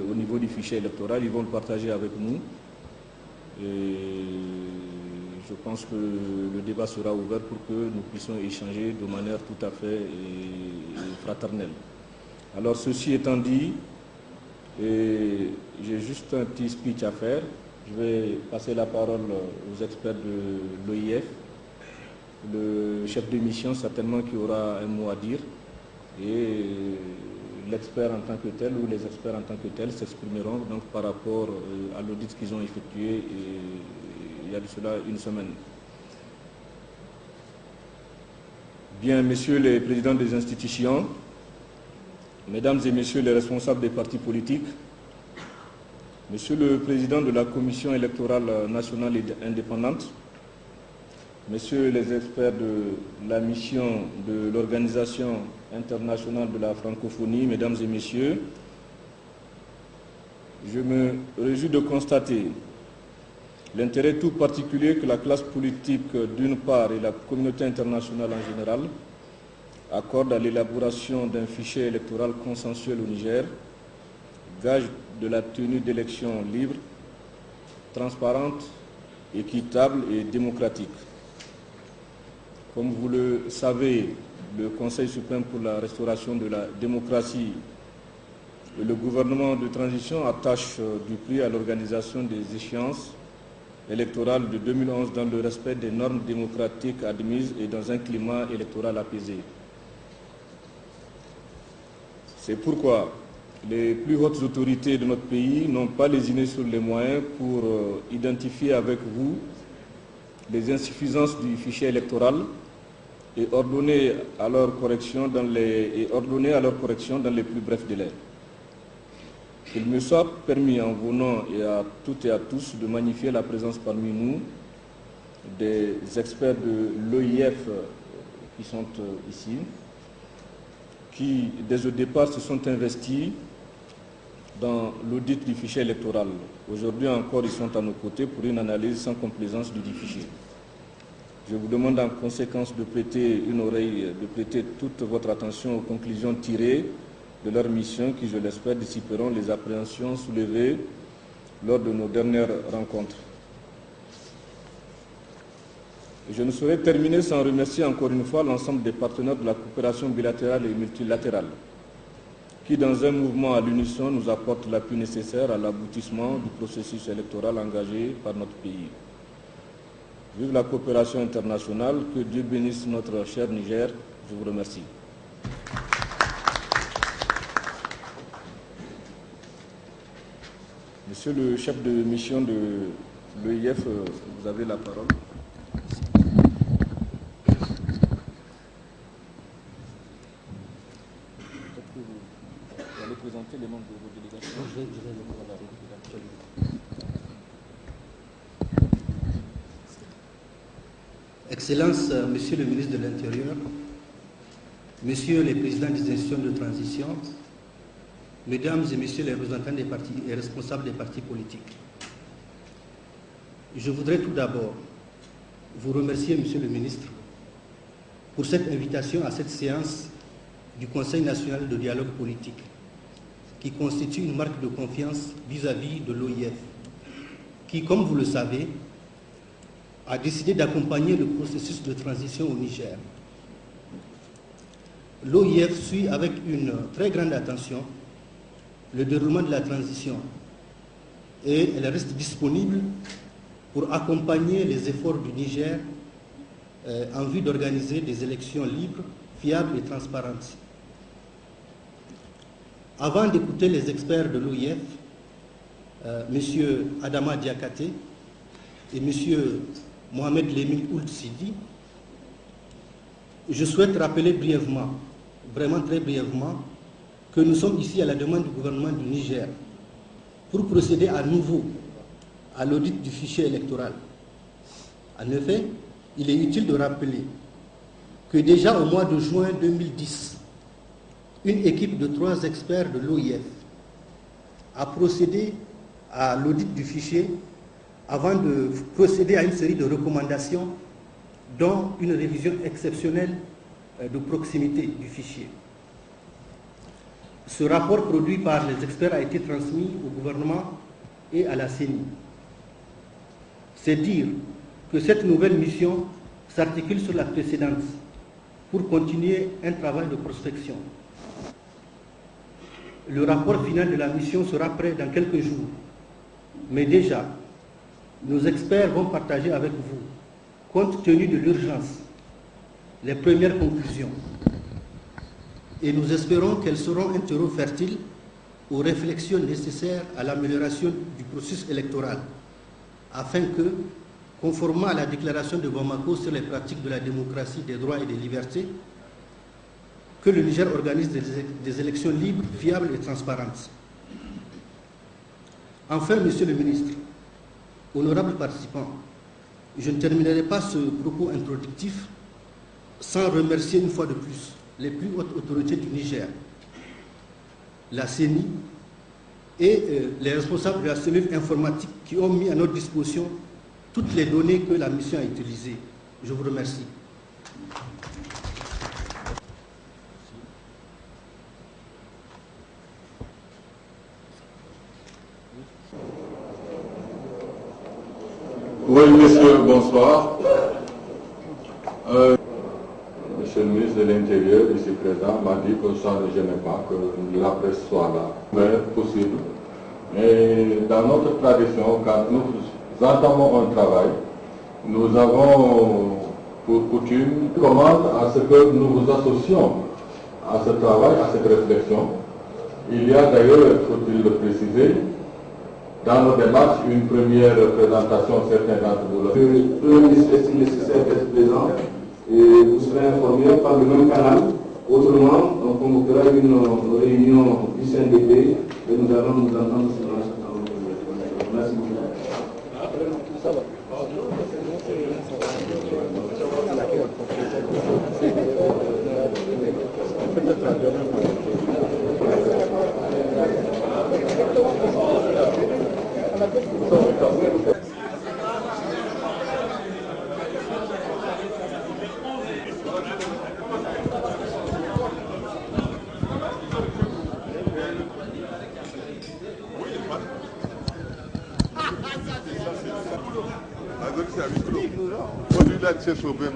Au niveau du fichier électoral, ils vont le partager avec nous. Et je pense que le débat sera ouvert pour que nous puissions échanger de manière tout à fait fraternelle. Alors ceci étant dit, j'ai juste un petit speech à faire. Je vais passer la parole aux experts de l'OIF, le chef de mission certainement qui aura un mot à dire, et l'expert en tant que tel ou les experts en tant que tels s'exprimeront donc par rapport à l'audit qu'ils ont effectué il y a de cela une semaine. Bien, messieurs les présidents des institutions, mesdames et messieurs les responsables des partis politiques, monsieur le président de la Commission électorale nationale et indépendante, messieurs les experts de la mission de l'Organisation internationale de la francophonie, mesdames et messieurs, je me réjouis de constater l'intérêt tout particulier que la classe politique d'une part et la communauté internationale en général accordent à l'élaboration d'un fichier électoral consensuel au Niger, gage de la tenue d'élections libres, transparentes, équitables et démocratiques. Comme vous le savez, le Conseil suprême pour la restauration de la démocratie et le gouvernement de transition attachent du prix à l'organisation des échéances électorales de 2011 dans le respect des normes démocratiques admises et dans un climat électoral apaisé. C'est pourquoi les plus hautes autorités de notre pays n'ont pas lésiné sur les moyens pour identifier avec vous les insuffisances du fichier électoral et ordonner à leur correction dans les plus brefs délais. Qu'il me soit permis en vos noms et à toutes et à tous de magnifier la présence parmi nous des experts de l'OIF qui sont ici, qui dès au départ se sont investis dans l'audit du fichier électoral. Aujourd'hui encore, ils sont à nos côtés pour une analyse sans complaisance du fichier. Je vous demande en conséquence de prêter une oreille, de prêter toute votre attention aux conclusions tirées de leur mission qui, je l'espère, dissiperont les appréhensions soulevées lors de nos dernières rencontres. Et je ne saurais terminer sans remercier encore une fois l'ensemble des partenaires de la coopération bilatérale et multilatérale, qui, dans un mouvement à l'unisson, nous apportent l'appui nécessaire à l'aboutissement du processus électoral engagé par notre pays. Vive la coopération internationale, que Dieu bénisse notre cher Niger. Je vous remercie. Monsieur le chef de mission de l'EIF, vous avez la parole. Vous allez présenter les membres de vos délégations. Je vais Excellences, Monsieur le ministre de l'Intérieur, Messieurs les présidents des institutions de transition, Mesdames et Messieurs les représentants des partis et responsables des partis politiques. Je voudrais tout d'abord vous remercier, Monsieur le ministre, pour cette invitation à cette séance du Conseil national de dialogue politique, qui constitue une marque de confiance vis-à-vis de l'OIF, qui, comme vous le savez, a décidé d'accompagner le processus de transition au Niger. L'OIF suit avec une très grande attention le déroulement de la transition et elle reste disponible pour accompagner les efforts du Niger en vue d'organiser des élections libres, fiables et transparentes. Avant d'écouter les experts de l'OIF, M. Adama Diakate et M. Mohamed Lemine Ould Sidi, je souhaite rappeler brièvement, vraiment très brièvement, que nous sommes ici à la demande du gouvernement du Niger pour procéder à nouveau à l'audit du fichier électoral. En effet, il est utile de rappeler que déjà au mois de juin 2010, une équipe de 3 experts de l'OIF a procédé à l'audit du fichier avant de procéder à une série de recommandations, dont une révision exceptionnelle de proximité du fichier. Ce rapport produit par les experts a été transmis au gouvernement et à la CENI. C'est dire que cette nouvelle mission s'articule sur la précédente pour continuer un travail de prospection. Le rapport final de la mission sera prêt dans quelques jours, mais déjà, nos experts vont partager avec vous, compte tenu de l'urgence, les premières conclusions. Et nous espérons qu'elles seront un terreau fertile aux réflexions nécessaires à l'amélioration du processus électoral, afin que, conformément à la déclaration de Bamako sur les pratiques de la démocratie, des droits et des libertés, que le Niger organise des élections libres, fiables et transparentes. Enfin, Monsieur le ministre, honorables participants, je ne terminerai pas ce propos introductif sans remercier une fois de plus les plus hautes autorités du Niger, la CENI et les responsables de la cellule informatique qui ont mis à notre disposition toutes les données que la mission a utilisées. Je vous remercie. Oui, messieurs, bonsoir. Monsieur le ministre de l'Intérieur, ici présent, m'a dit que ça ne gênait pas que la presse soit là, mais possible. Et dans notre tradition, quand nous entamons un travail, nous avons pour coutume, commande à ce que nous vous associons à ce travail, à cette réflexion. Il y a d'ailleurs, faut-il le préciser, dans nos démarches, une première présentation, certains d'entre vous. Le ministre est nécessaire d'être présent et vous serez informé par le même canal. Autrement, on convoquera une réunion du CNDP et nous allons nous entendre sur un certain nombre de choses. Merci beaucoup. Agora, sabe, quando ele acessou bem,